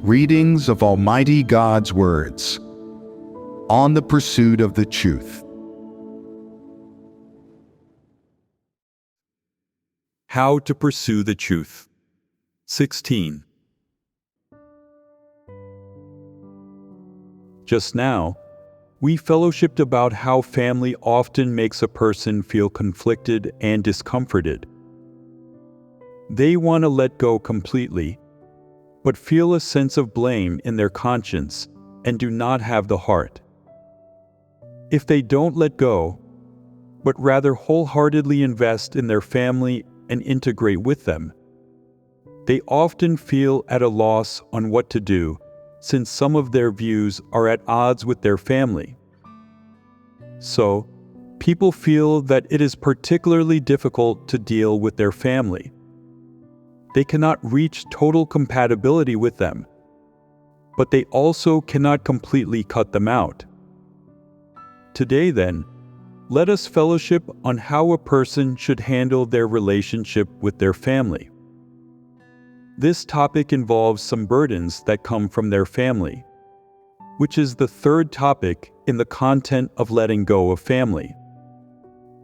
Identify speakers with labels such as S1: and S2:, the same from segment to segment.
S1: Readings of Almighty God's words on the pursuit of the truth.
S2: How to pursue the truth. 16. Just now, we fellowshipped about how family often makes a person feel conflicted and discomforted. They want to let go completely, but feel a sense of blame in their conscience and do not have the heart. If they don't let go, but rather wholeheartedly invest in their family and integrate with them, they often feel at a loss on what to do, since some of their views are at odds with their family. So, people feel that it is particularly difficult to deal with their family. They cannot reach total compatibility with them, but they also cannot completely cut them out. Today, then, let us fellowship on how a person should handle their relationship with their family. This topic involves some burdens that come from their family, which is the third topic in the content of letting go of family.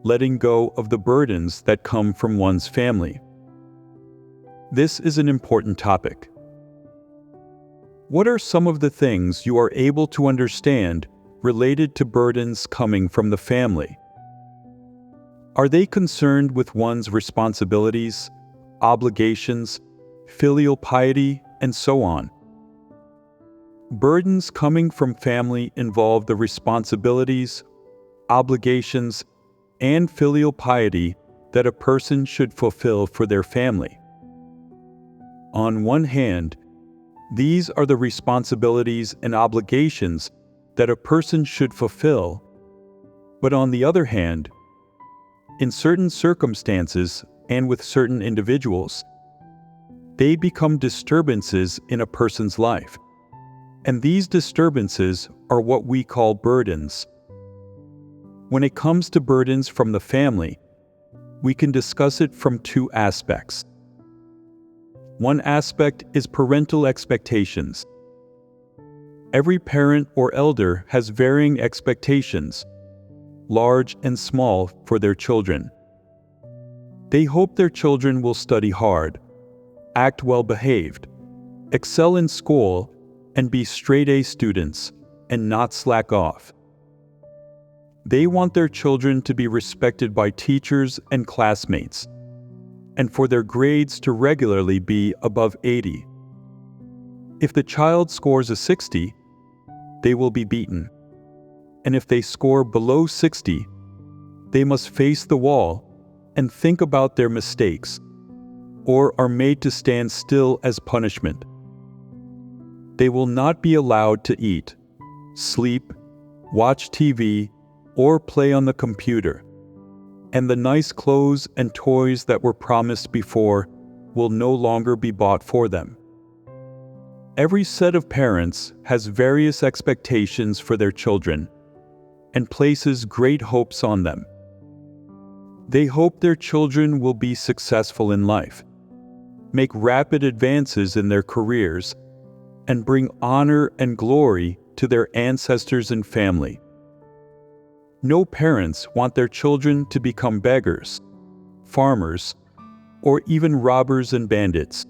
S2: Letting go of the burdens that come from one's family. This is an important topic. What are some of the things you are able to understand related to burdens coming from the family? Are they concerned with one's responsibilities, obligations, filial piety, and so on? Burdens coming from family involve the responsibilities, obligations, and filial piety that a person should fulfill for their family. On one hand, these are the responsibilities and obligations that a person should fulfill, but on the other hand, in certain circumstances and with certain individuals, they become disturbances in a person's life, and these disturbances are what we call burdens. When it comes to burdens from the family, we can discuss it from two aspects. One aspect is parental expectations. Every parent or elder has varying expectations, large and small, for their children. They hope their children will study hard, act well behaved, excel in school, and be straight-A students, and not slack off. They want their children to be respected by teachers and classmates, and for their grades to regularly be above 80. If the child scores a 60, they will be beaten. And if they score below 60, they must face the wall and think about their mistakes, or are made to stand still as punishment. They will not be allowed to eat, sleep, watch TV, or play on the computer, and the nice clothes and toys that were promised before will no longer be bought for them. Every set of parents has various expectations for their children and places great hopes on them. They hope their children will be successful in life, make rapid advances in their careers, and bring honor and glory to their ancestors and family. No parents want their children to become beggars, farmers, or even robbers and bandits.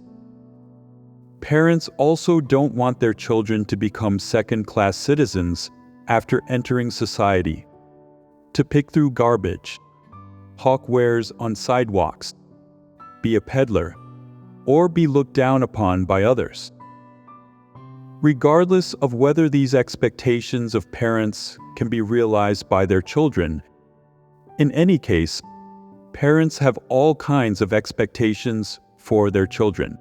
S2: Parents also don't want their children to become second-class citizens after entering society, to pick through garbage, hawk wares on sidewalks, be a peddler, or be looked down upon by others. Regardless of whether these expectations of parents can be realized by their children, in any case, parents have all kinds of expectations for their children.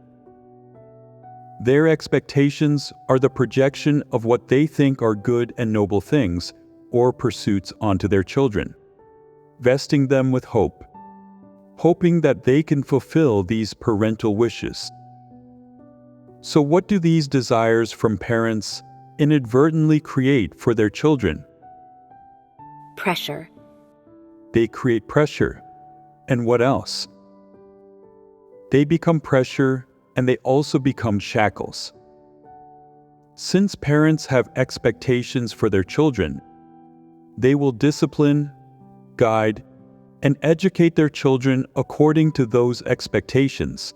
S2: Their expectations are the projection of what they think are good and noble things or pursuits onto their children, vesting them with hope, hoping that they can fulfill these parental wishes. So what do these desires from parents inadvertently create for their children?
S3: Pressure.
S2: They create pressure. And what else? They become pressure, and they also become shackles. Since parents have expectations for their children, they will discipline, guide, and educate their children according to those expectations.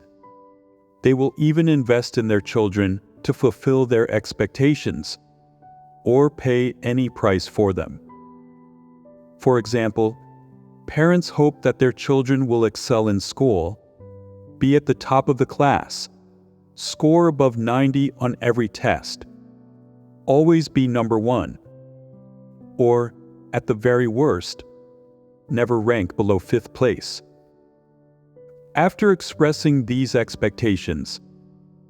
S2: They will even invest in their children to fulfill their expectations, or pay any price for them. For example, parents hope that their children will excel in school, be at the top of the class, score above 90 on every test, always be number one, or, at the very worst, never rank below 5th place. After expressing these expectations,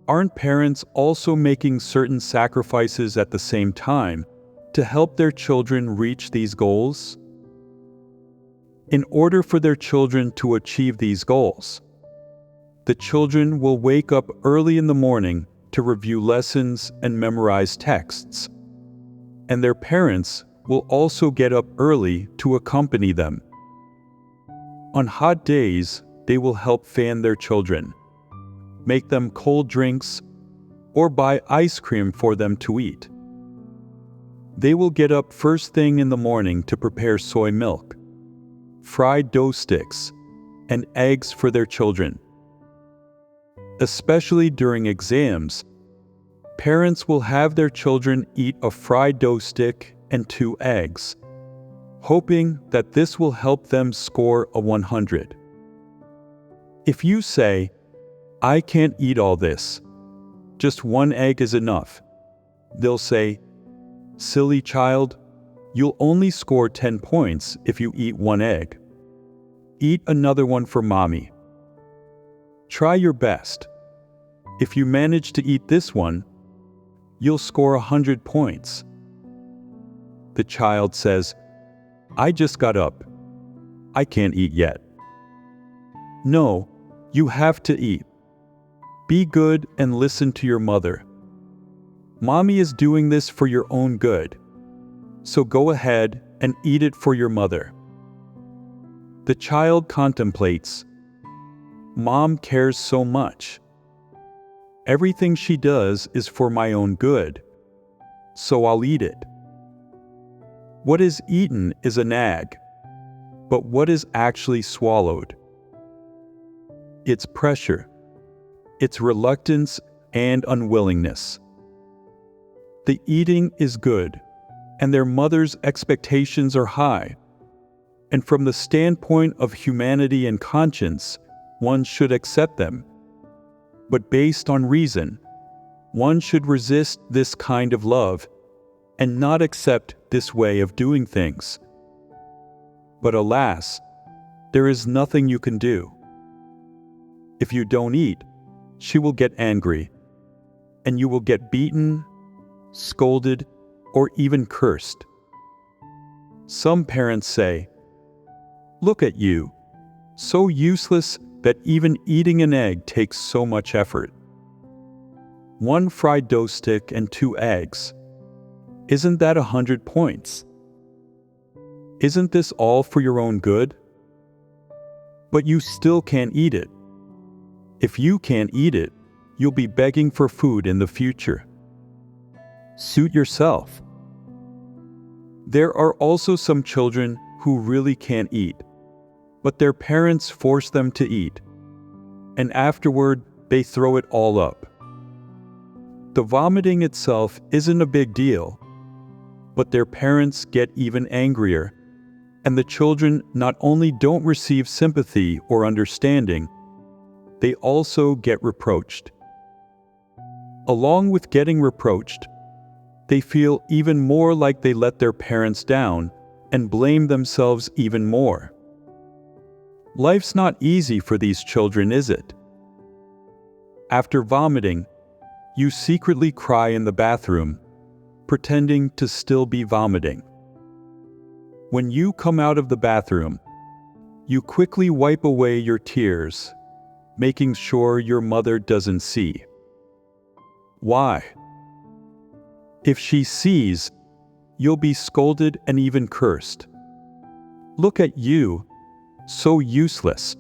S2: aren't parents also making certain sacrifices at the same time to help their children reach these goals? In order for their children to achieve these goals, the children will wake up early in the morning to review lessons and memorize texts, and their parents will also get up early to accompany them. On hot days, they will help fan their children, make them cold drinks, or buy ice cream for them to eat. They will get up first thing in the morning to prepare soy milk, fried dough sticks, and eggs for their children. Especially during exams, parents will have their children eat a fried dough stick and 2 eggs, hoping that this will help them score a 100. If you say, "I can't eat all this, just 1 egg is enough," they'll say, "Silly child, you'll only score 10 points if you eat 1 egg. Eat another one for mommy. Try your best. If you manage to eat this one, you'll score 100 points." The child says, "I just got up. I can't eat yet." No, you have to eat. Be good and listen to your mother. Mommy is doing this for your own good, so go ahead and eat it for your mother. The child contemplates. Mom cares so much. Everything she does is for my own good, so I'll eat it. What is eaten is a nag, but what is actually swallowed? It's pressure, it's reluctance and unwillingness. The eating is good, and their mother's expectations are high, and from the standpoint of humanity and conscience, one should accept them. But based on reason, one should resist this kind of love and not accept this way of doing things. But alas, there is nothing you can do. If you don't eat, she will get angry, and you will get beaten, scolded, or even cursed. Some parents say, "Look at you, so useless that even eating an egg takes so much effort. 1 fried dough stick and 2 eggs. Isn't that 100 points? Isn't this all for your own good? But you still can't eat it. If you can't eat it, you'll be begging for food in the future. Suit yourself." There are also some children who really can't eat, but their parents force them to eat, and afterward they throw it all up. The vomiting itself isn't a big deal, but their parents get even angrier, and the children not only don't receive sympathy or understanding, they also get reproached. Along with getting reproached, they feel even more like they let their parents down and blame themselves even more. Life's not easy for these children, is it? After vomiting, you secretly cry in the bathroom, pretending to still be vomiting. When you come out of the bathroom, you quickly wipe away your tears, making sure your mother doesn't see. Why? If she sees, you'll be scolded and even cursed. Look at you, so useless.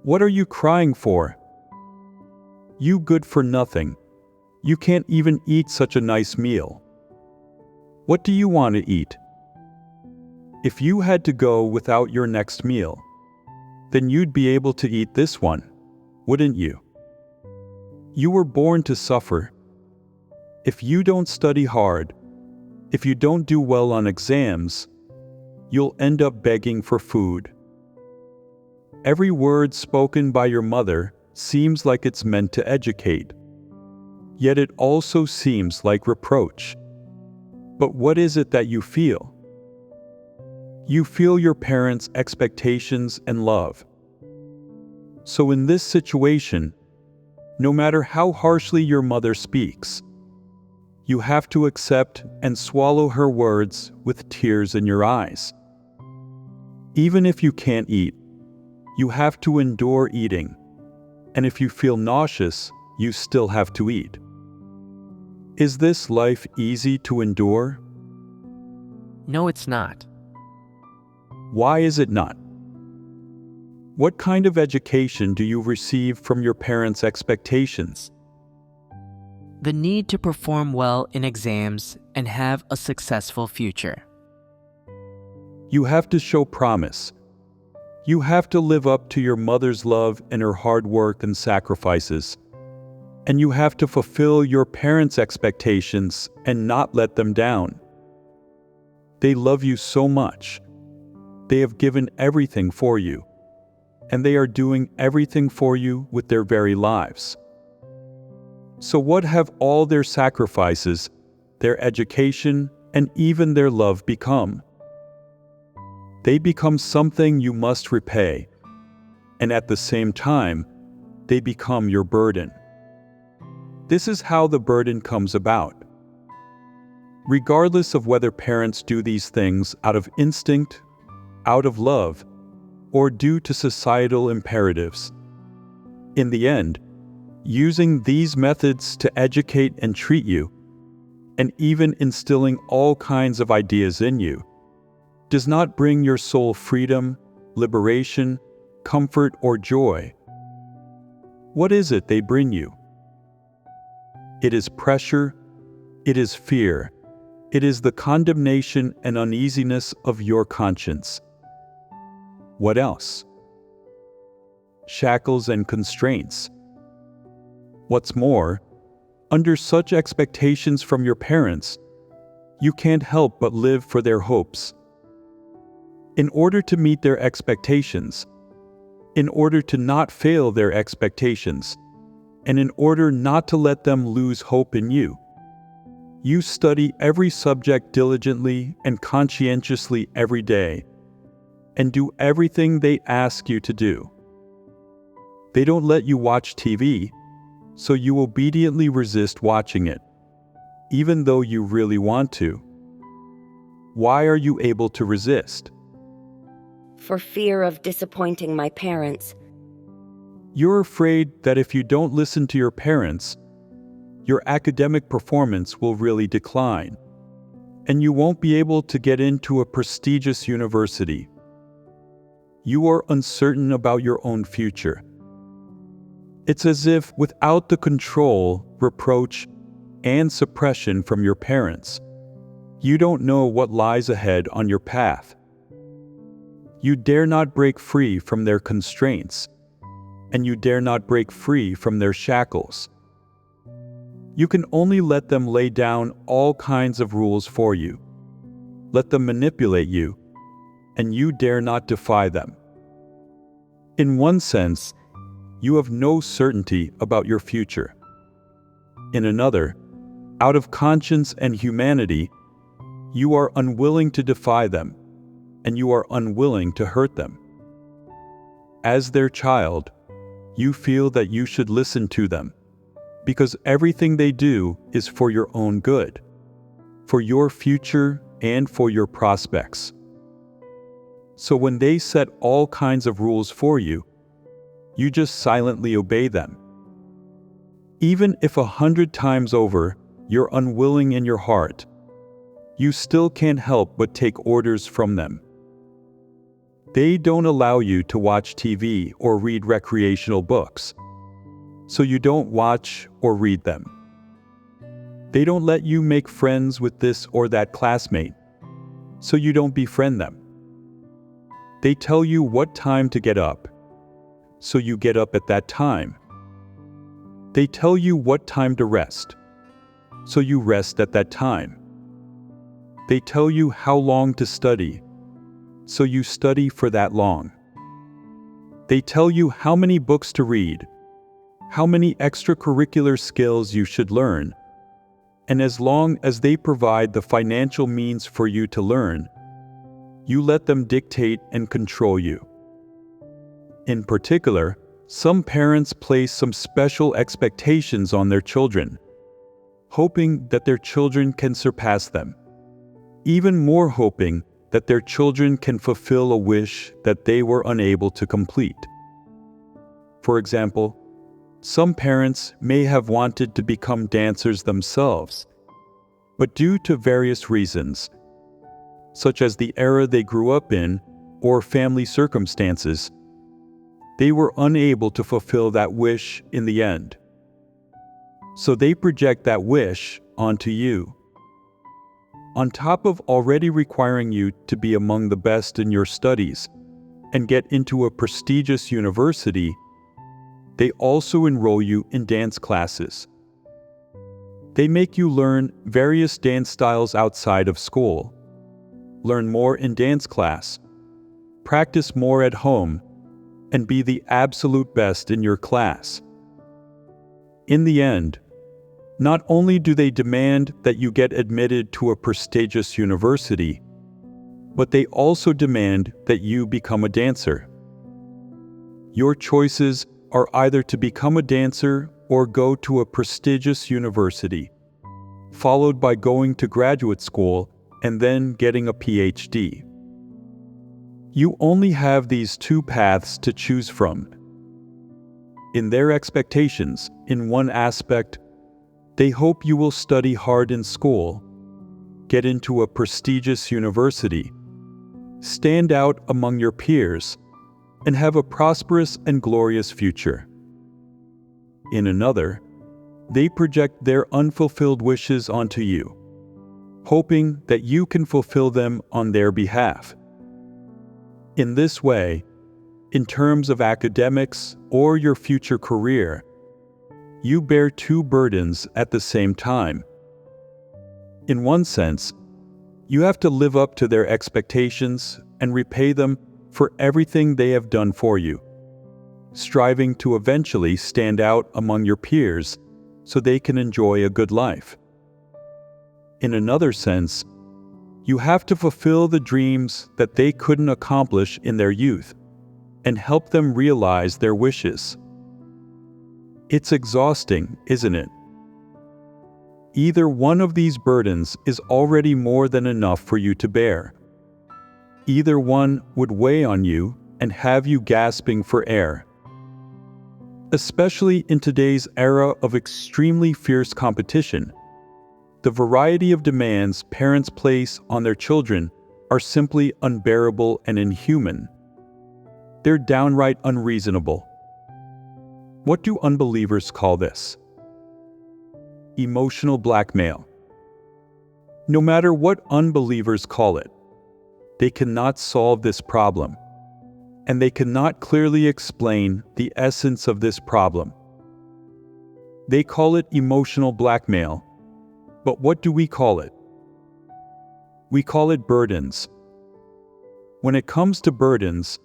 S2: What are you crying for? You good for nothing. You can't even eat such a nice meal. What do you want to eat? If you had to go without your next meal, then you'd be able to eat this one, wouldn't you? You were born to suffer. If you don't study hard, if you don't do well on exams, you'll end up begging for food. Every word spoken by your mother seems like it's meant to educate, yet it also seems like reproach. But what is it that you feel? You feel your parents' expectations and love. So in this situation, no matter how harshly your mother speaks, you have to accept and swallow her words with tears in your eyes. Even if you can't eat, you have to endure eating, and if you feel nauseous, you still have to eat. Is this life easy to endure?
S4: No, it's not.
S2: Why is it not? What kind of education do you receive from your parents' expectations?
S4: The need to perform well in exams and have a successful future.
S2: You have to show promise. You have to live up to your mother's love and her hard work and sacrifices. And you have to fulfill your parents' expectations and not let them down. They love you so much. They have given everything for you, and they are doing everything for you with their very lives. So what have all their sacrifices, their education, and even their love become? They become something you must repay, and at the same time, they become your burden. This is how the burden comes about. Regardless of whether parents do these things out of instinct, out of love, or due to societal imperatives, in the end, using these methods to educate and treat you, and even instilling all kinds of ideas in you, does not bring your soul freedom, liberation, comfort, or joy. What is it they bring you? It is pressure, it is fear, it is the condemnation and uneasiness of your conscience. What else? Shackles and constraints. What's more, under such expectations from your parents, you can't help but live for their hopes. In order to meet their expectations, in order to not fail their expectations, and in order not to let them lose hope in you, you study every subject diligently and conscientiously every day, and do everything they ask you to do. They don't let you watch TV, so you obediently resist watching it, even though you really want to. Why are you able to resist?
S3: For fear of disappointing my parents.
S2: You're afraid that if you don't listen to your parents, your academic performance will really decline, and you won't be able to get into a prestigious university. You are uncertain about your own future. It's as if without the control, reproach, and suppression from your parents, you don't know what lies ahead on your path. You dare not break free from their constraints, and you dare not break free from their shackles. You can only let them lay down all kinds of rules for you. Let them manipulate you, and you dare not defy them. In one sense, you have no certainty about your future. In another, out of conscience and humanity, you are unwilling to defy them, and you are unwilling to hurt them. As their child, you feel that you should listen to them, because everything they do is for your own good, for your future and for your prospects. So when they set all kinds of rules for you, you just silently obey them. Even if 100 times over you're unwilling in your heart, you still can't help but take orders from them. They don't allow you to watch TV or read recreational books, so you don't watch or read them. They don't let you make friends with this or that classmate, so you don't befriend them. They tell you what time to get up, so you get up at that time. They tell you what time to rest, so you rest at that time. They tell you how long to study, so you study for that long. They tell you how many books to read, how many extracurricular skills you should learn, and as long as they provide the financial means for you to learn, you let them dictate and control you. In particular, some parents place some special expectations on their children, hoping that their children can surpass them, even more hoping that their children can fulfill a wish that they were unable to complete. For example, some parents may have wanted to become dancers themselves, but due to various reasons, such as the era they grew up in or family circumstances, they were unable to fulfill that wish in the end. So they project that wish onto you. On top of already requiring you to be among the best in your studies and get into a prestigious university, they also enroll you in dance classes. They make you learn various dance styles outside of school, learn more in dance class, practice more at home, and be the absolute best in your class. In the end, not only do they demand that you get admitted to a prestigious university, but they also demand that you become a dancer. Your choices are either to become a dancer or go to a prestigious university, followed by going to graduate school and then getting a PhD. You only have these two paths to choose from. In their expectations, in one aspect, they hope you will study hard in school, get into a prestigious university, stand out among your peers, and have a prosperous and glorious future. In another, they project their unfulfilled wishes onto you, hoping that you can fulfill them on their behalf. In this way, in terms of academics or your future career, you bear two burdens at the same time. In one sense, you have to live up to their expectations and repay them for everything they have done for you, striving to eventually stand out among your peers so they can enjoy a good life. In another sense, you have to fulfill the dreams that they couldn't accomplish in their youth and help them realize their wishes. It's exhausting, isn't it? Either one of these burdens is already more than enough for you to bear. Either one would weigh on you and have you gasping for air. Especially in today's era of extremely fierce competition, the variety of demands parents place on their children are simply unbearable and inhuman. They're downright unreasonable. What do unbelievers call this? Emotional blackmail. No matter what unbelievers call it, they cannot solve this problem, and they cannot clearly explain the essence of this problem. They call it emotional blackmail, but what do we call it? We call it burdens. When it comes to burdens,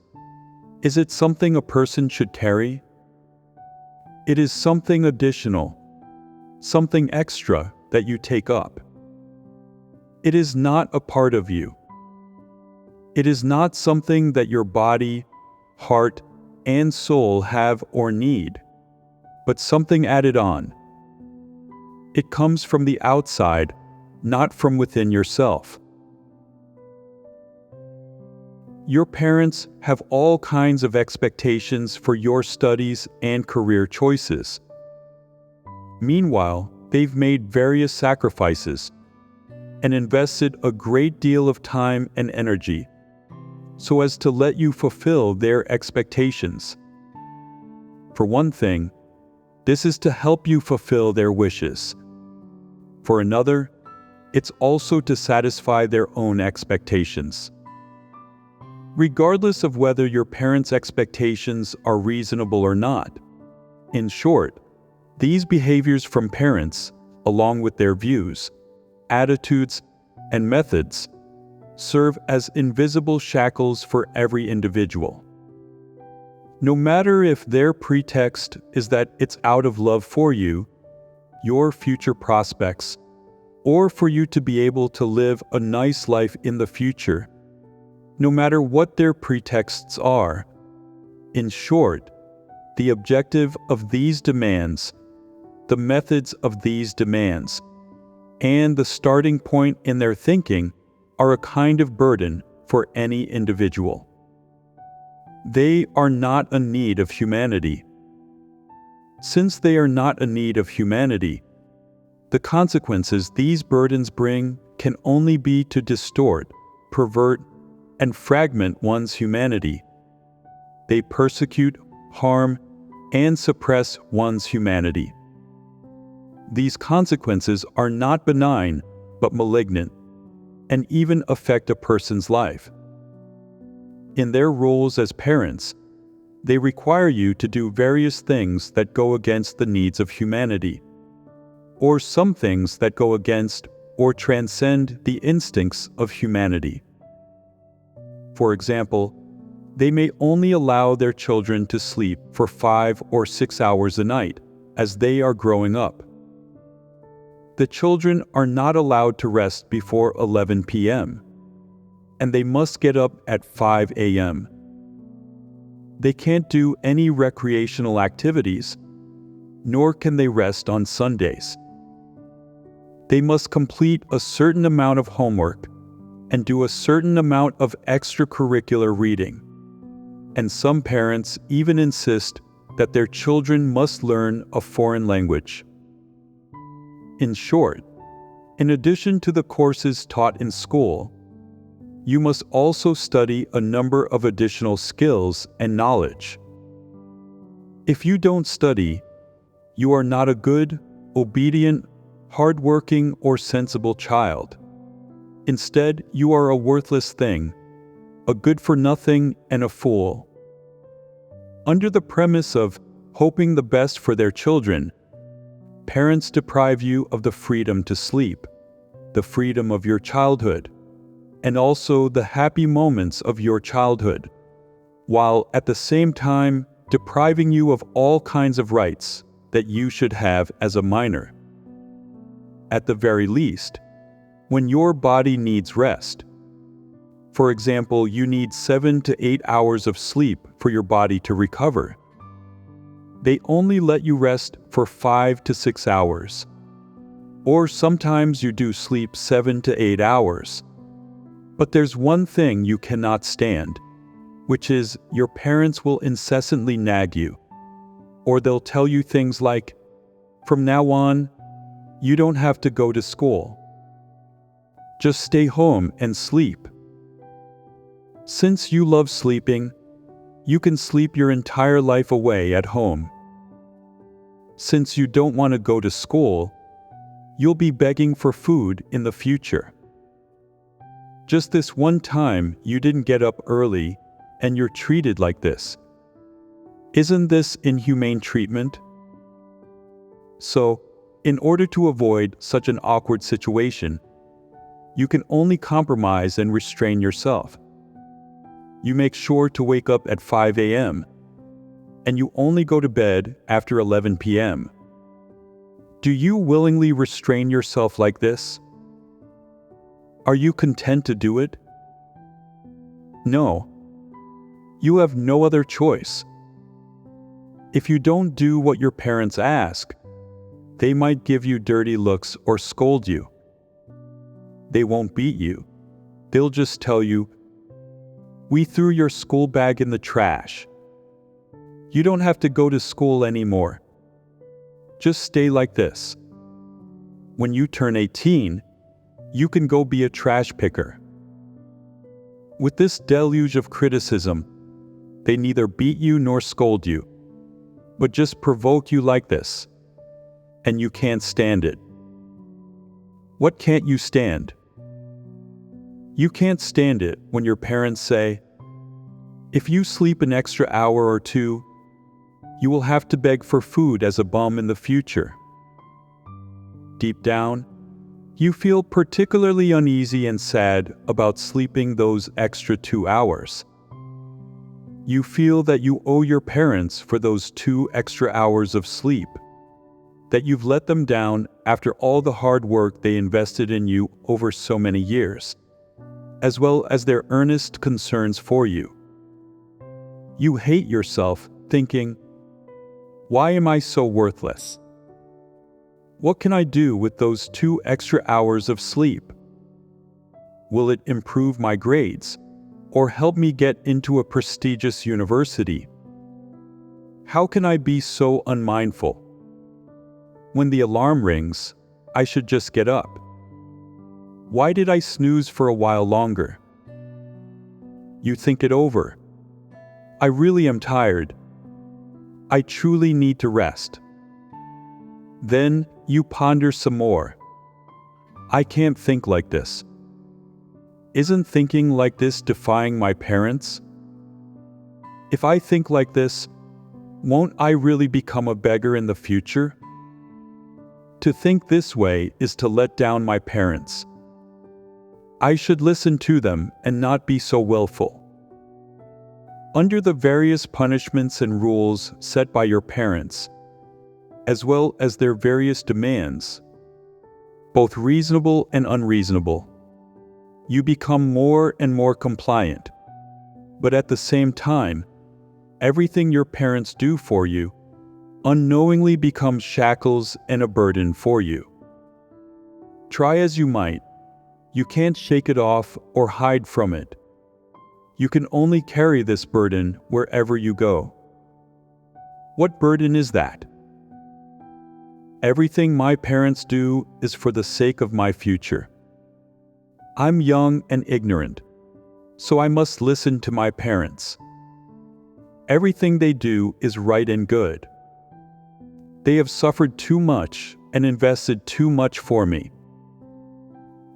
S2: is it something a person should carry? It is something additional, something extra that you take up. It is not a part of you. It is not something that your body, heart, and soul have or need, but something added on. It comes from the outside, not from within yourself. Your parents have all kinds of expectations for your studies and career choices. Meanwhile, they've made various sacrifices and invested a great deal of time and energy so as to let you fulfill their expectations. For one thing, this is to help you fulfill their wishes. For another, it's also to satisfy their own expectations. Regardless of whether your parents' expectations are reasonable or not. In short, these behaviors from parents, along with their views, attitudes, and methods, serve as invisible shackles for every individual. No matter if their pretext is that it's out of love for you, your future prospects, or for you to be able to live a nice life in the future, no matter what their pretexts are. In short, the objective of these demands, the methods of these demands, and the starting point in their thinking are a kind of burden for any individual. They are not a need of humanity. Since they are not a need of humanity, the consequences these burdens bring can only be to distort, pervert, and fragment one's humanity. They persecute, harm, and suppress one's humanity. These consequences are not benign, but malignant, and even affect a person's life. In their roles as parents, they require you to do various things that go against the needs of humanity, or some things that go against or transcend the instincts of humanity. For example, they may only allow their children to sleep for 5 or 6 hours a night as they are growing up. The children are not allowed to rest before 11 p.m., and they must get up at 5 a.m. They can't do any recreational activities, nor can they rest on Sundays. They must complete a certain amount of homework and do a certain amount of extracurricular reading. And some parents even insist that their children must learn a foreign language. In short, in addition to the courses taught in school, you must also study a number of additional skills and knowledge. If you don't study, you are not a good, obedient, hardworking, or sensible child. Instead, you are a worthless thing, a good-for-nothing, and a fool. Under the premise of hoping the best for their children, parents deprive you of the freedom to sleep, the freedom of your childhood, and also the happy moments of your childhood, while at the same time depriving you of all kinds of rights that you should have as a minor. At the very least, when your body needs rest, for example, you need 7 to 8 hours of sleep for your body to recover, they only let you rest for 5 to 6 hours. Or sometimes you do sleep 7 to 8 hours. But there's one thing you cannot stand, which is your parents will incessantly nag you. Or they'll tell you things like, "From now on, you don't have to go to school. Just stay home and sleep." Since you love sleeping, you can sleep your entire life away at home. Since you don't want to go to school, you'll be begging for food in the future. Just this one time you didn't get up early and you're treated like this. Isn't this inhumane treatment? So, in order to avoid such an awkward situation, you can only compromise and restrain yourself. You make sure to wake up at 5 a.m., and you only go to bed after 11 p.m. Do you willingly restrain yourself like this? Are you content to do it? No. You have no other choice. If you don't do what your parents ask, they might give you dirty looks or scold you. They won't beat you. They'll just tell you, "We threw your school bag in the trash. You don't have to go to school anymore. Just stay like this. When you turn 18, you can go be a trash picker." With this deluge of criticism, they neither beat you nor scold you, but just provoke you like this, and you can't stand it. What can't you stand? You can't stand it when your parents say, "If you sleep an extra hour or two, you will have to beg for food as a bum in the future." Deep down, you feel particularly uneasy and sad about sleeping those extra 2 hours. You feel that you owe your parents for those 2 extra hours of sleep, that you've let them down after all the hard work they invested in you over so many years, as well as their earnest concerns for you. You hate yourself, thinking, "Why am I so worthless? What can I do with those 2 extra hours of sleep? Will it improve my grades or help me get into a prestigious university? How can I be so unmindful? When the alarm rings, I should just get up. Why did I snooze for a while longer?" You think it over. "I really am tired. I truly need to rest." Then you ponder some more. "I can't think like this. Isn't thinking like this defying my parents? If I think like this, won't I really become a beggar in the future? To think this way is to let down my parents. I should listen to them and not be so willful." Under the various punishments and rules set by your parents, as well as their various demands, both reasonable and unreasonable, you become more and more compliant. But at the same time, everything your parents do for you unknowingly becomes shackles and a burden for you. Try as you might, you can't shake it off or hide from it. You can only carry this burden wherever you go. What burden is that? Everything my parents do is for the sake of my future. I'm young and ignorant, so I must listen to my parents. Everything they do is right and good. They have suffered too much and invested too much for me.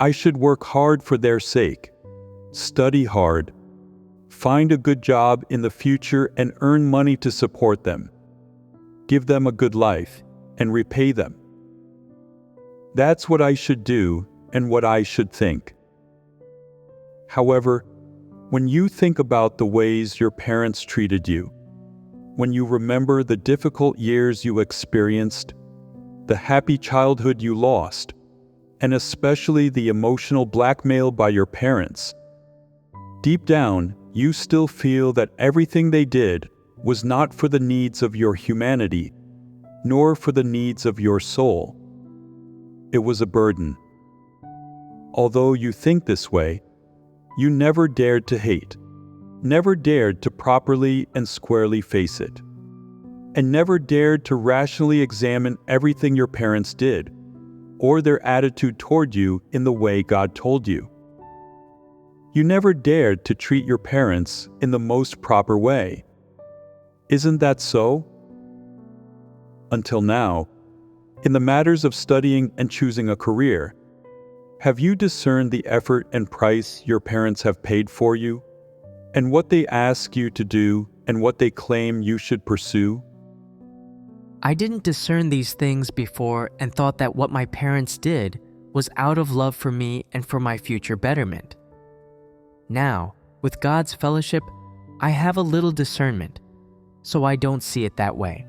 S2: I should work hard for their sake, study hard, find a good job in the future and earn money to support them, give them a good life, and repay them. That's what I should do and what I should think. However, when you think about the ways your parents treated you, when you remember the difficult years you experienced, the happy childhood you lost, and especially the emotional blackmail by your parents, deep down, you still feel that everything they did was not for the needs of your humanity, nor for the needs of your soul. It was a burden. Although you think this way, you never dared to hate, never dared to properly and squarely face it, and never dared to rationally examine everything your parents did, or their attitude toward you in the way God told you. You never dared to treat your parents in the most proper way. Isn't that so? Until now, in the matters of studying and choosing a career, have you discerned the effort and price your parents have paid for you, and what they ask you to do and what they claim you should pursue?
S4: I didn't discern these things before and thought that what my parents did was out of love for me and for my future betterment. Now, with God's fellowship, I have a little discernment, so I don't see it that way.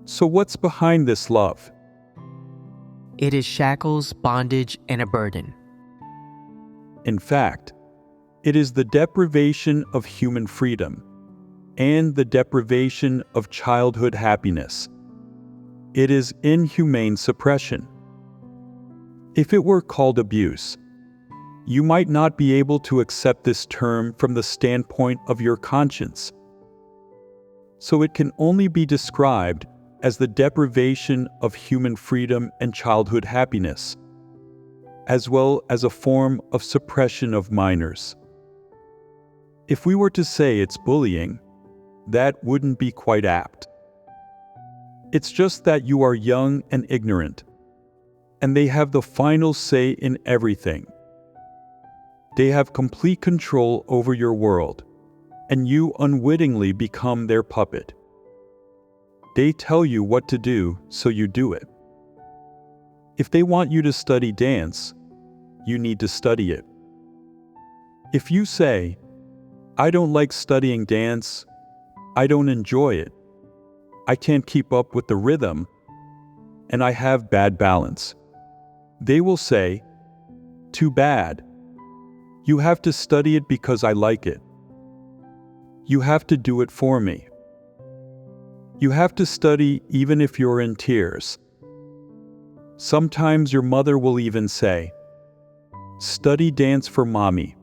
S2: So what's behind this love?
S4: It is shackles, bondage, and a burden.
S2: In fact, it is the deprivation of human freedom and the deprivation of childhood happiness. It is inhumane suppression. If it were called abuse, you might not be able to accept this term from the standpoint of your conscience. So it can only be described as the deprivation of human freedom and childhood happiness, as well as a form of suppression of minors. If we were to say it's bullying, that wouldn't be quite apt. It's just that you are young and ignorant, and they have the final say in everything. They have complete control over your world, and you unwittingly become their puppet. They tell you what to do, so you do it. If they want you to study dance, you need to study it. If you say, "I don't like studying dance, I don't enjoy it, I can't keep up with the rhythm, and I have bad balance," they will say, "Too bad. You have to study it because I like it. You have to do it for me. You have to study even if you're in tears." Sometimes your mother will even say, "Study dance for mommy.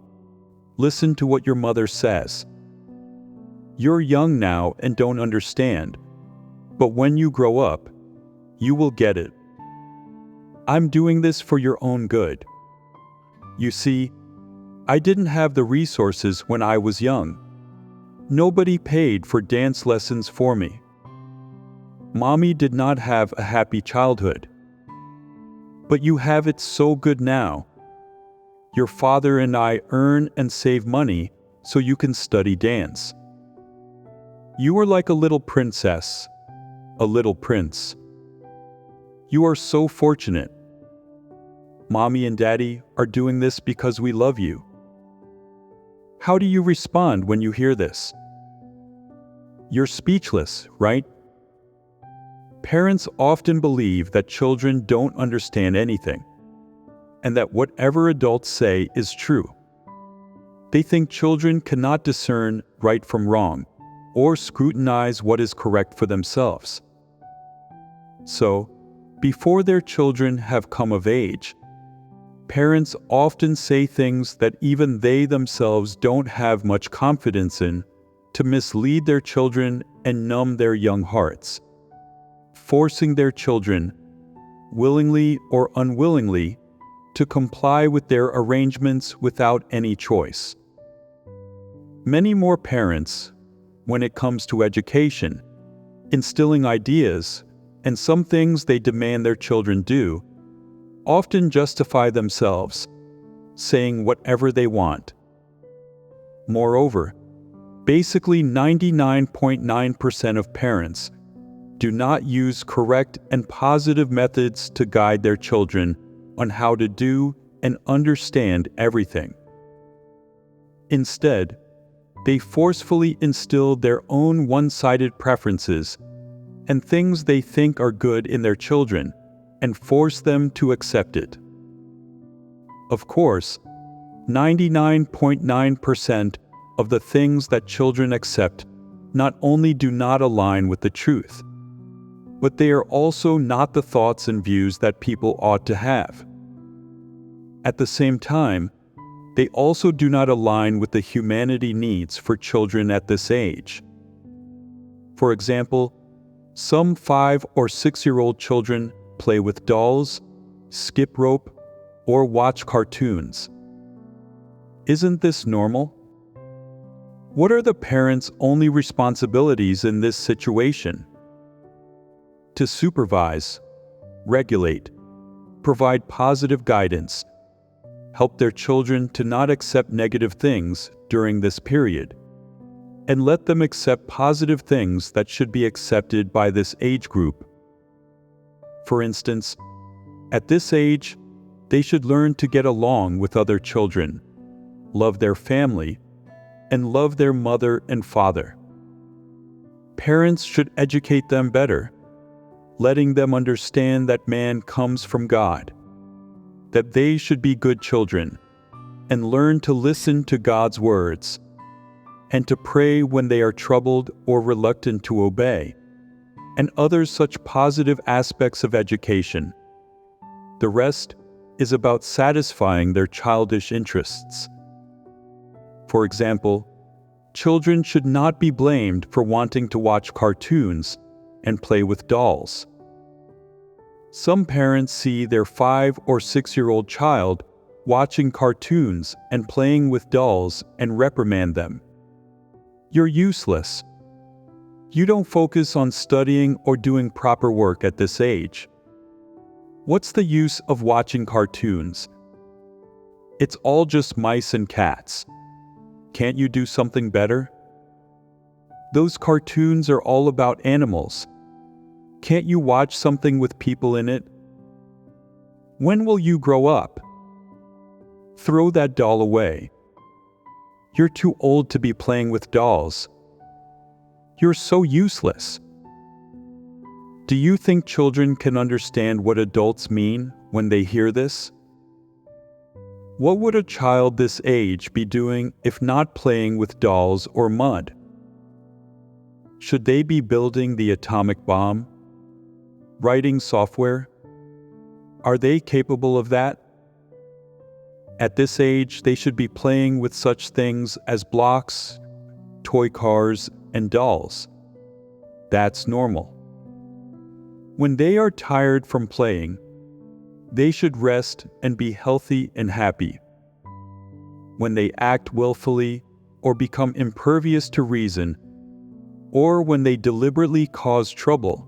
S2: Listen to what your mother says. You're young now and don't understand, but when you grow up, you will get it. I'm doing this for your own good. You see, I didn't have the resources when I was young. Nobody paid for dance lessons for me. Mommy did not have a happy childhood. But you have it so good now. Your father and I earn and save money so you can study dance. You are like a little princess, a little prince. You are so fortunate. Mommy and Daddy are doing this because we love you." How do you respond when you hear this? You're speechless, right? Parents often believe that children don't understand anything, and that whatever adults say is true. They think children cannot discern right from wrong, or scrutinize what is correct for themselves. So, before their children have come of age, parents often say things that even they themselves don't have much confidence in to mislead their children and numb their young hearts, forcing their children, willingly or unwillingly, to comply with their arrangements without any choice. Many more parents, when it comes to education, instilling ideas, and some things they demand their children do, often justify themselves, saying whatever they want. Moreover, basically 99.9% of parents do not use correct and positive methods to guide their children on how to do and understand everything. Instead, they forcefully instill their own one-sided preferences and things they think are good in their children and force them to accept it. Of course, 99.9% of the things that children accept not only do not align with the truth, but they are also not the thoughts and views that people ought to have. At the same time, they also do not align with the humanity needs for children at this age. For example, some 5 or 6-year-old children play with dolls, skip rope, or watch cartoons. Isn't this normal? What are the parents' only responsibilities in this situation? To supervise, regulate, provide positive guidance, help their children to not accept negative things during this period, and let them accept positive things that should be accepted by this age group. For instance, at this age, they should learn to get along with other children, love their family, and love their mother and father. Parents should educate them better, letting them understand that man comes from God, that they should be good children, and learn to listen to God's words, and to pray when they are troubled or reluctant to obey, and other such positive aspects of education. The rest is about satisfying their childish interests. For example, children should not be blamed for wanting to watch cartoons and play with dolls. Some parents see their 5 or 6-year-old child watching cartoons and playing with dolls and reprimand them. You're useless. You don't focus on studying or doing proper work at this age. What's the use of watching cartoons? It's all just mice and cats. Can't you do something better? Those cartoons are all about animals. Can't you watch something with people in it? When will you grow up? Throw that doll away. You're too old to be playing with dolls. You're so useless. Do you think children can understand what adults mean when they hear this? What would a child this age be doing if not playing with dolls or mud? Should they be building the atomic bomb? Writing software? Are they capable of that? At this age, they should be playing with such things as blocks, toy cars, and dolls. That's normal. When they are tired from playing, they should rest and be healthy and happy. When they act willfully or become impervious to reason, or when they deliberately cause trouble,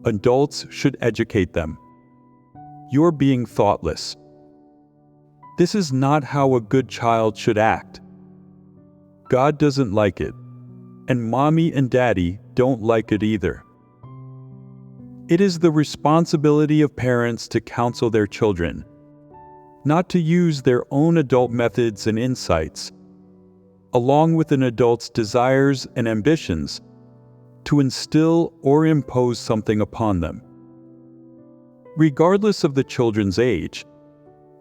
S2: adults should educate them. You're being thoughtless. This is not how a good child should act. God doesn't like it, and mommy and daddy don't like it either. It is the responsibility of parents to counsel their children, not to use their own adult methods and insights, along with an adult's desires and ambitions, to instill or impose something upon them. Regardless of the children's age,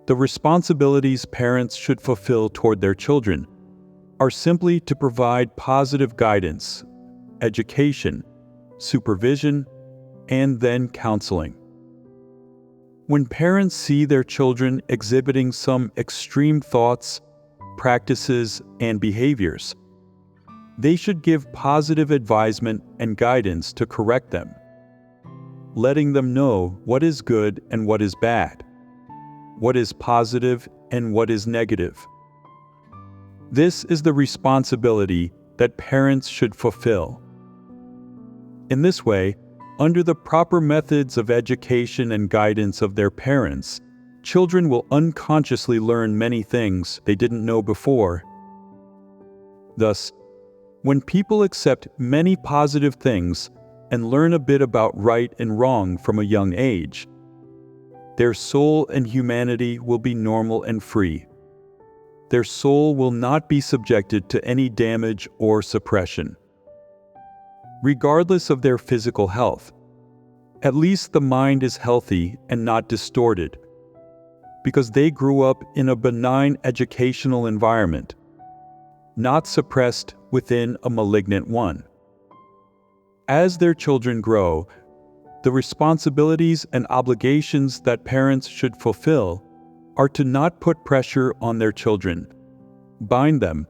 S2: the responsibilities parents should fulfill toward their children are simply to provide positive guidance, education, supervision, and then counseling. When parents see their children exhibiting some extreme thoughts, practices, and behaviors, they should give positive advisement and guidance to correct them, letting them know what is good and what is bad, what is positive and what is negative. This is the responsibility that parents should fulfill. In this way, under the proper methods of education and guidance of their parents, children will unconsciously learn many things they didn't know before. Thus, when people accept many positive things and learn a bit about right and wrong from a young age, their soul and humanity will be normal and free. Their soul will not be subjected to any damage or suppression. Regardless of their physical health, at least the mind is healthy and not distorted, because they grew up in a benign educational environment, not suppressed within a malignant one. As their children grow, the responsibilities and obligations that parents should fulfill are to not put pressure on their children, bind them,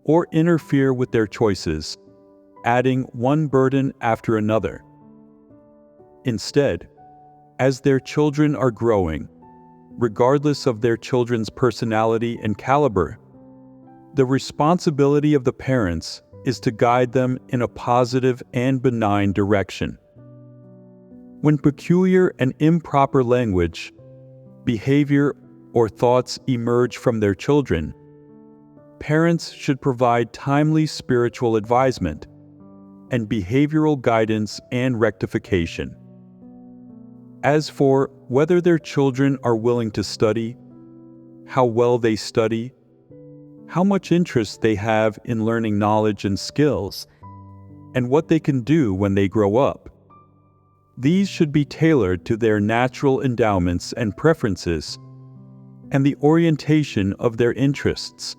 S2: or interfere with their choices, adding one burden after another. Instead, as their children are growing, regardless of their children's personality and caliber, the responsibility of the parents is to guide them in a positive and benign direction. When peculiar and improper language, behavior, or thoughts emerge from their children, parents should provide timely spiritual advisement and behavioral guidance and rectification. As for whether their children are willing to study, how well they study, how much interest they have in learning knowledge and skills, and what they can do when they grow up, these should be tailored to their natural endowments and preferences, and the orientation of their interests,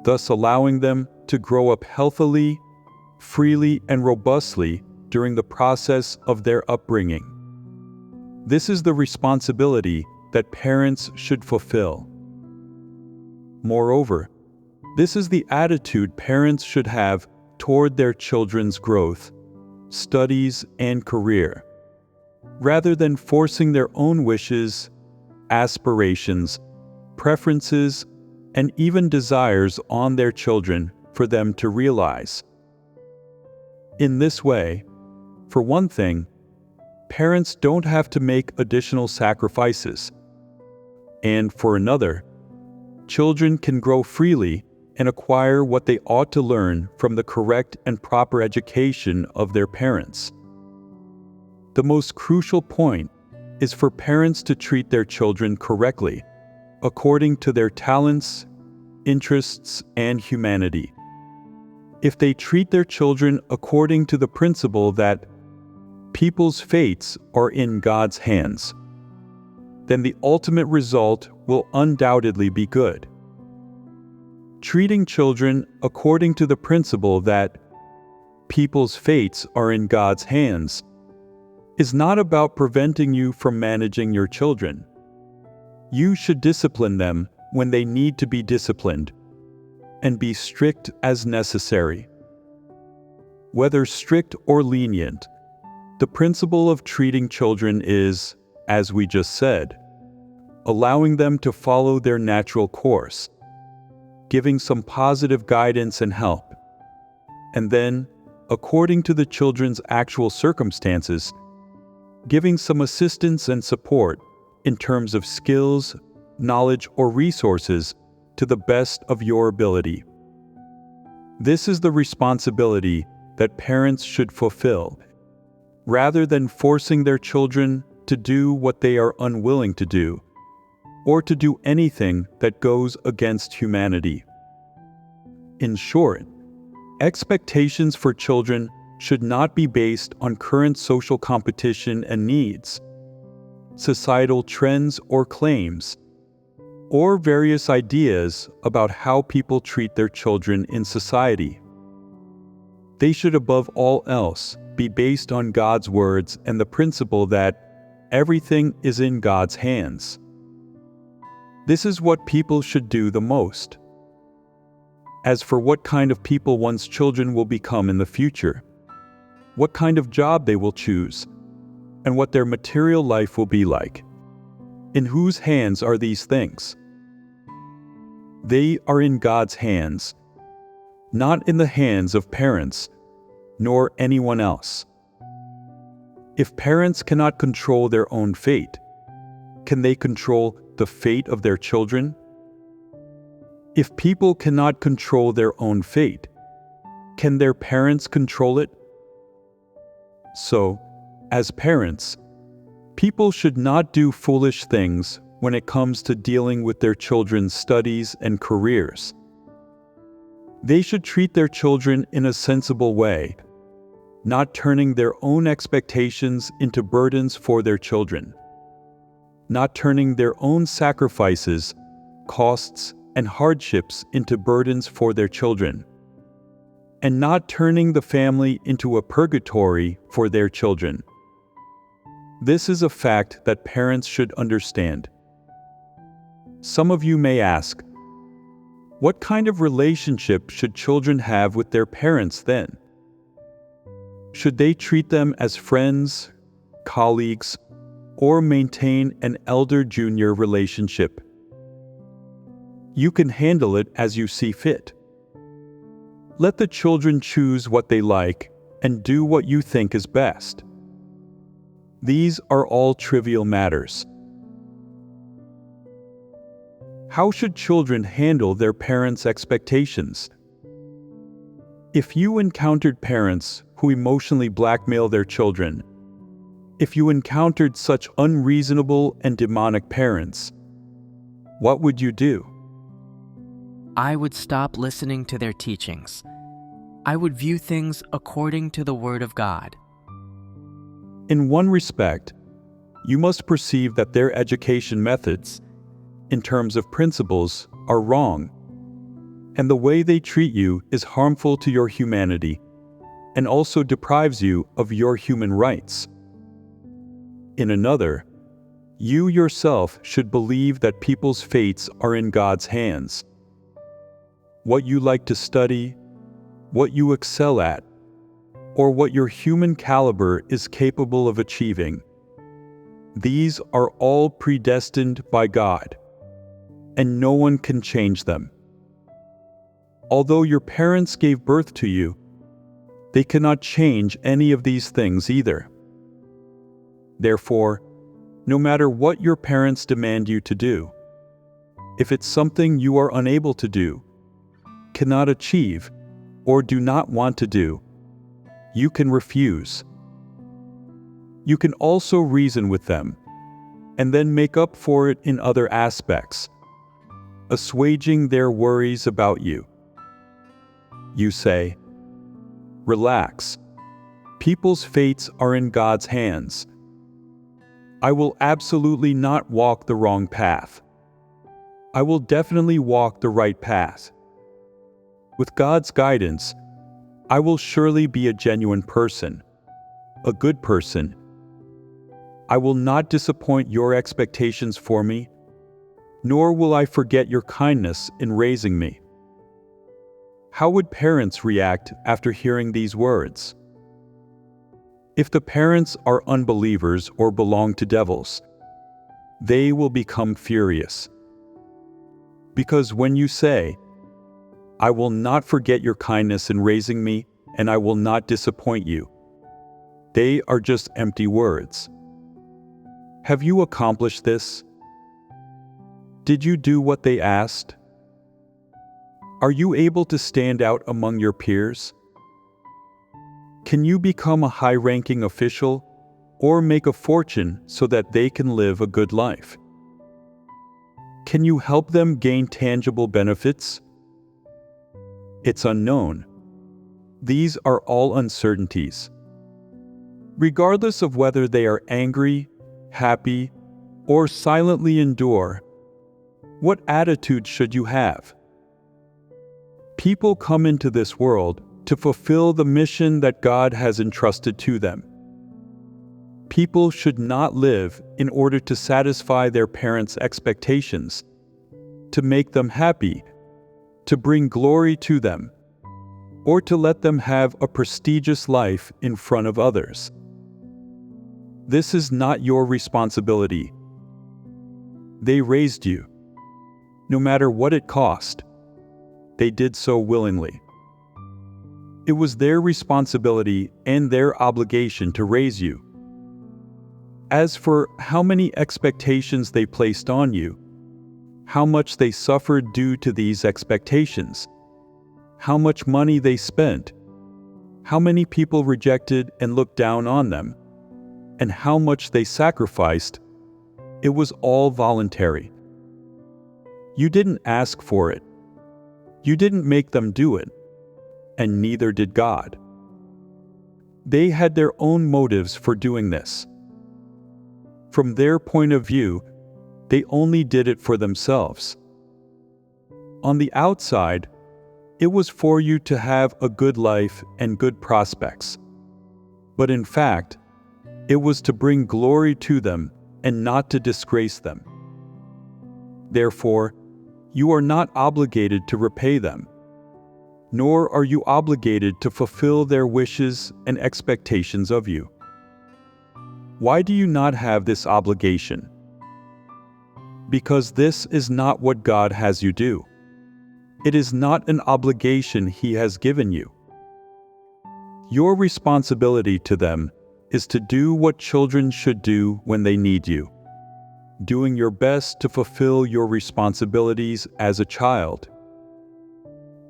S2: thus allowing them to grow up healthily, freely, and robustly during the process of their upbringing. This is the responsibility that parents should fulfill. Moreover, this is the attitude parents should have toward their children's growth, studies, and career, rather than forcing their own wishes, aspirations, preferences, and even desires on their children for them to realize. In this way, for one thing, parents don't have to make additional sacrifices. And for another, children can grow freely and acquire what they ought to learn from the correct and proper education of their parents. The most crucial point is for parents to treat their children correctly, according to their talents, interests, and humanity. If they treat their children according to the principle that people's fates are in God's hands, then the ultimate result will undoubtedly be good. Treating children according to the principle that people's fates are in God's hands is not about preventing you from managing your children. You should discipline them when they need to be disciplined, and be strict as necessary. Whether strict or lenient, the principle of treating children is, as we just said, allowing them to follow their natural course, giving some positive guidance and help, and then, according to the children's actual circumstances, giving some assistance and support in terms of skills, knowledge, or resources to the best of your ability. This is the responsibility that parents should fulfill, rather than forcing their children to do what they are unwilling to do, or to do anything that goes against humanity. In short, expectations for children should not be based on current social competition and needs, societal trends or claims, or various ideas about how people treat their children in society. They should above all else be based on God's words and the principle that everything is in God's hands. This is what people should do the most. As for what kind of people one's children will become in the future, what kind of job they will choose, and what their material life will be like, in whose hands are these things? They are in God's hands, not in the hands of parents, nor anyone else. If parents cannot control their own fate, can they control the fate of their children? If people cannot control their own fate, can their parents control it? So, as parents, people should not do foolish things when it comes to dealing with their children's studies and careers. They should treat their children in a sensible way, not turning their own expectations into burdens for their children, not turning their own sacrifices, costs, and hardships into burdens for their children, and not turning the family into a purgatory for their children. This is a fact that parents should understand. Some of you may ask, what kind of relationship should children have with their parents then? Should they treat them as friends, colleagues, or maintain an elder-junior relationship? You can handle it as you see fit. Let the children choose what they like and do what you think is best. These are all trivial matters. How should children handle their parents' expectations? If you encountered parents who emotionally blackmail their children, if you encountered such unreasonable and demonic parents, what would you do?
S4: I would stop listening to their teachings. I would view things according to the Word of God.
S2: In one respect, you must perceive that their education methods, in terms of principles, are wrong, and the way they treat you is harmful to your humanity, and also deprives you of your human rights. In another, you yourself should believe that people's fates are in God's hands. What you like to study, what you excel at, or what your human caliber is capable of achieving, these are all predestined by God, and no one can change them. Although your parents gave birth to you, they cannot change any of these things either. Therefore, no matter what your parents demand you to do, if it's something you are unable to do, cannot achieve, or do not want to do, you can refuse. You can also reason with them, and then make up for it in other aspects, assuaging their worries about you. You say, "Relax. People's fates are in God's hands. I will absolutely not walk the wrong path. I will definitely walk the right path. With God's guidance, I will surely be a genuine person, a good person. I will not disappoint your expectations for me, nor will I forget your kindness in raising me." How would parents react after hearing these words? If the parents are unbelievers or belong to devils, they will become furious. Because when you say, "I will not forget your kindness in raising me, and I will not disappoint you," they are just empty words. Have you accomplished this? Did you do what they asked? Are you able to stand out among your peers? Can you become a high-ranking official or make a fortune so that they can live a good life? Can you help them gain tangible benefits? It's unknown. These are all uncertainties. Regardless of whether they are angry, happy, or silently endure, what attitude should you have? People come into this world to fulfill the mission that God has entrusted to them. People should not live in order to satisfy their parents' expectations, to make them happy, to bring glory to them, or to let them have a prestigious life in front of others. This is not your responsibility. They raised you. No matter what it cost, they did so willingly. It was their responsibility and their obligation to raise you. As for how many expectations they placed on you, how much they suffered due to these expectations, how much money they spent, how many people rejected and looked down on them, and how much they sacrificed, it was all voluntary. You didn't ask for it. You didn't make them do it, and neither did God. They had their own motives for doing this. From their point of view, they only did it for themselves. On the outside, it was for you to have a good life and good prospects. But in fact, it was to bring glory to them and not to disgrace them. Therefore, you are not obligated to repay them, nor are you obligated to fulfill their wishes and expectations of you. Why do you not have this obligation? Because this is not what God has you do. It is not an obligation He has given you. Your responsibility to them is to do what children should do when they need you, doing your best to fulfill your responsibilities as a child.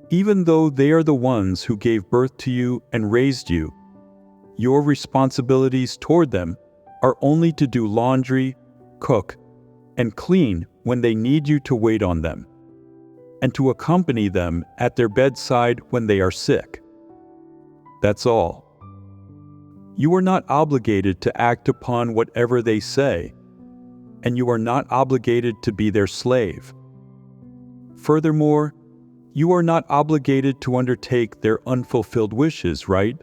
S2: Even though they are the ones who gave birth to you and raised you, your responsibilities toward them are only to do laundry, cook, and clean when they need you to wait on them, and to accompany them at their bedside when they are sick. That's all. You are not obligated to act upon whatever they say, and you are not obligated to be their slave. Furthermore, you are not obligated to undertake their unfulfilled wishes, right?